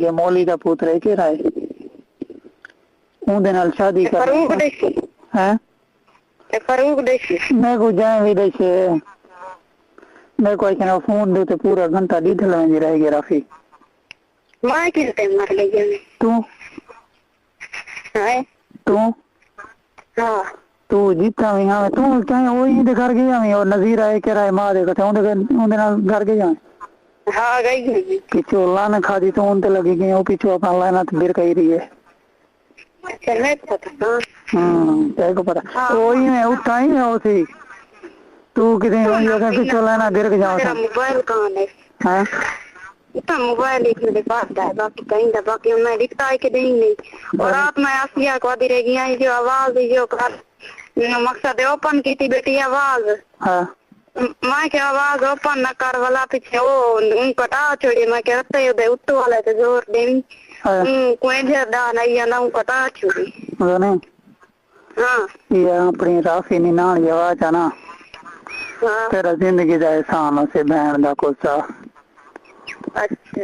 ये मौली का पुत्र है केड़ा है ਉਹਦੇ ਨਾਲ शादी कर फरूक देसी हैं फरूक देसी मैं को जाए भी देखे मैं कोई कहना फोन दे तो पूरा घंटा दी ढलाएंगे रह गया राफी मैं किस टाइम मर गई तू है तू हां तू जीता भी हां तू कहीं वही दे घर गया मैं और नजीर आए कह रहा है मां दे कथे ਉਹਦੇ ਨਾਲ घर गया हां गई पीछे लान खादी तो उन ते लगी गई वो पीछे अपना लाना बिर कही रही है चले पता तेरे को पता वही मैं उठा ही मैं उसी तू कितने जगह पीछे लाना गिर के जाओ मेरा मोबाइल कहां है हैं इतना मोबाइल एक मेरे पास है बाकी कहीं दा बाकी मैं दिखता है कि नहीं और रात में आसिया को आधी रह गई जो आवाज जो कर मकसद ओपन की थी बेटी आवाज हां मैं क्या आवाज ओपन न कर वाला पीछे वो उनको टा छोड़ी मैं कहते दे उत्तो वाले तो जोर देवी कोई ज्यादा नहीं आना उनको टा छोड़ी नहीं हां ये अपनी राफी नी नाल आवाज है ना तेरा जिंदगी का एहसान से बहन दा कोसा अच्छा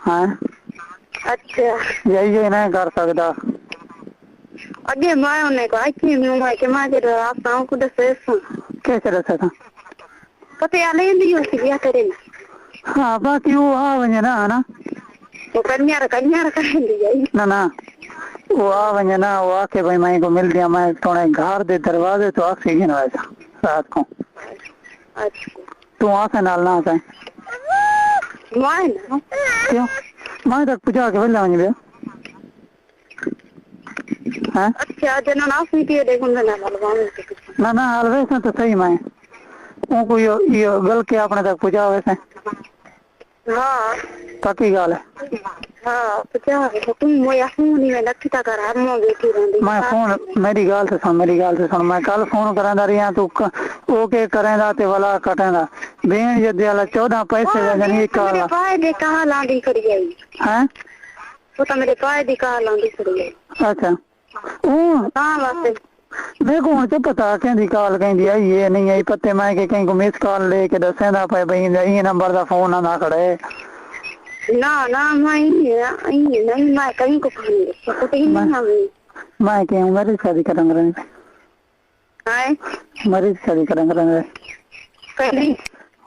हां अच्छा ये नहीं कर सकता अगे मैं उन्हें को आई मैं के मैं जरा आप ताऊ को दसे कैसे रहा था पता है ले लियो क्या करे हां बाकी वो आ वने ना तो कन्या कर लिया ना ना वो आ वने ना वो आके भाई मैं को मिल गया मैं थोड़े घर दे दरवाजे तो ऑक्सीजन आया रात को अच्छा तू आ से नाल ना आए मैं ना क्यों मैं तक पूछा के बोला वने बे हां अच्छा जना ना सीटी देखो ना ना ना अलवे से तो सही मैं वो कोई ये गल के अपने तक पूछा वैसे हां पक्की गल है हां पूछा तुम मोया फोन ही में लखता कर हम बैठी रहंदी मैं फोन मेरी गाल से सुन मैं कल फोन करांदा रिया तू ओके करेंदा ते वाला कटेंदा बेन जदे वाला 14 पैसे वजन एक मेरे पाए दे कहां लांदी खड़ी गई हैं वो तो मेरे पाए दे कहां लांदी खड़ी गई अच्छा ओ हां वास्ते देखो मुझे पता कहंदी कॉल कहंदी आई ये नहीं आई पत्ते मैं के कहीं को मिस कॉल लेके दसेंदा पे भाई ये नंबर दा फोन ना खड़े ना ना नहीं मैं कहीं को नहीं मैं के मेरी शादी करेंगे हाय मेरी शादी करेंगे कहीं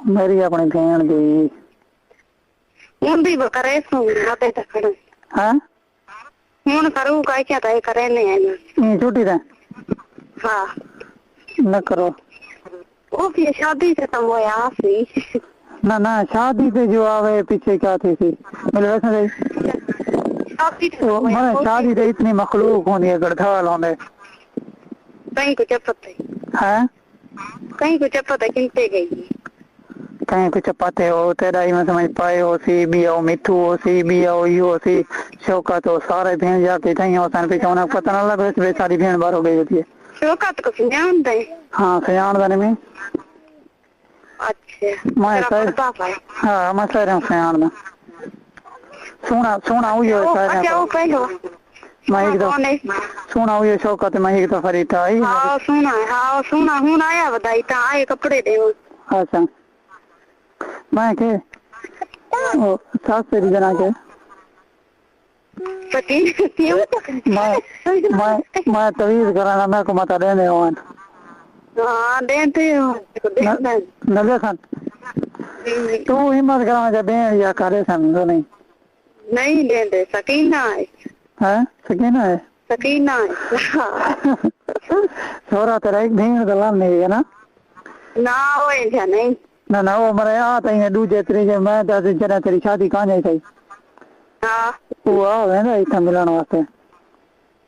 मेरी अपनी बहन दी मुंडी बकरे सो आते तक हां फोन करूं काय क्या ताई करे नहीं ये छुट्टी रे हां न करो वो भी शादी से तुम होया सी ना ना शादी पे जो आवे पीछे क्या थी मेरे वैसे तो मैं शादी तो इतनी मखलूक होनी है गढ़ाल होने कहीं को चपत हैं कहीं को चपत किनते गई कहीं कुछ पते हो तेरा ही मैं समझ पाए हो सी भी हो मिठू हो सी भी हो यो सी शौकत हो सारे बहन जाके कहीं हो सन पीछे उन्हें पता ना लगे वे सारी बहन बाहर हो गई होती है शौकत को सुनान दे हां सयान दने में अच्छा मैं सर हां मैं सर सयान दा सुना हुई है सारे अच्छा वो पहलो मैं एकदम सुना हुई है शौकत मैं एक तो फरीता आई हां सुना हूं आया बधाई ता आए कपड़े दे अच्छा मैं के ओ सास तेरी जना के पति क्यों मैं तवीज कराना मैं को मत देने होन हां देते हो न देखन तू हिम्मत करा जा बहन या करे सन नहीं देते सकीना है हैं सकीना है छोरा तेरा एक बहन का लाम नहीं है ना होए जा नहीं ना वो मरे आ तई दूजे तीजे मैं तो जरा तेरी शादी कहां जाई थई हां वो आ वेंदा इतना मिलन वास्ते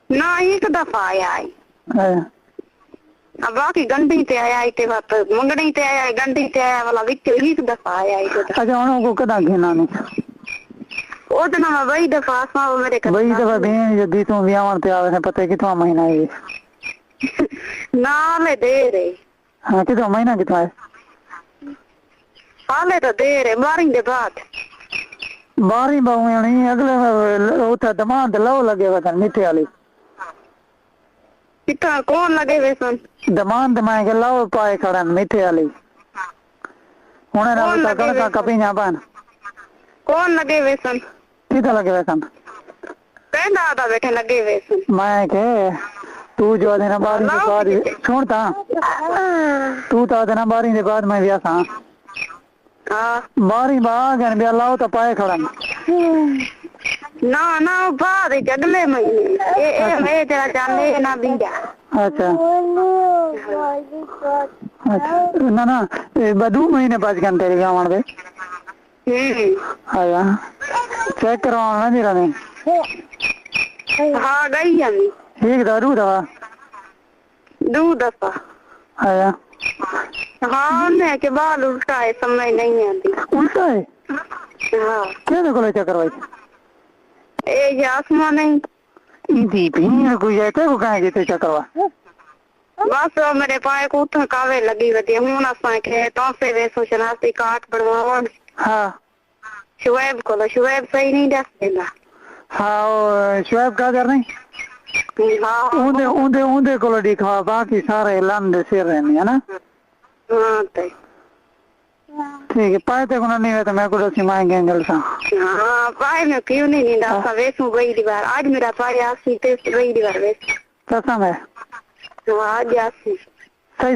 ना एक दफा आया है अब बाकी गंडी ते आया इते बात मंगड़ी ते आया गंडी ते आया वाला विच एक दफा आया है अच्छा उनको कदा घेना नहीं ओ तो ना वही दफा सा मेरे कर वही दफा बहन जदी तू ब्याहन ते आवे पता कितना महीना है ना ले दे रे हां कितना महीना कितना है हाले तो दे रे बारिंग दे बाद बारी बाऊ नहीं अगले उठा दमाद लो लगे हुए मीठे वाली कितना कौन लगे हुए सन दमाद मैं के लो पाए खड़ा मीठे वाली हुने ना कण का कपीना बन कौन लगे हुए सन किधर लगे हुए सन? कहंदा आदा बैठे लगे हुए सन। मैं के तू जो दिन बारी के बाद सुनता तू तो दिन बारी के बाद मैं ब्याह था हाँ बारी बाग ब्याह लाओ तो पाए खड़ा ना ना बाद अगले महीने ए तेरा जाने ना बीजा। अच्छा अच्छा ना बदू महीने बाद गन तेरे गाँव दे आया चेक करवाना मेरा ने हाँ गई हमी एक दारू दवा दूध दफा आया हाँ मैं के बाल उल्टा है समझ नहीं आती। उल्टा है हाँ क्या देखो चेक करवाई ए आसमान नहीं इधी भी कोई जाते को कहाँ गए चेक करवा बस मेरे पाए को उठन कावे लगी वती हूं ना के तो से वे सोचना सी काट बनवावा हाँ शुएब शुएब सही नहीं दस देगा। हाँ शुएब का कर नहीं हाँ ऊंधे ऊंधे ऊंधे को दिखा बाकी सारे लंदे सिर रहने है ना। हाँ तो ठीक है पाए थे नहीं है तो मैं को सिमाएंगे एंगल सा हाँ पाए में क्यों नहीं दस वेसू गई दीवार आज मेरा पाए आसी ते गई दीवार वेस कसम है आज आसी सही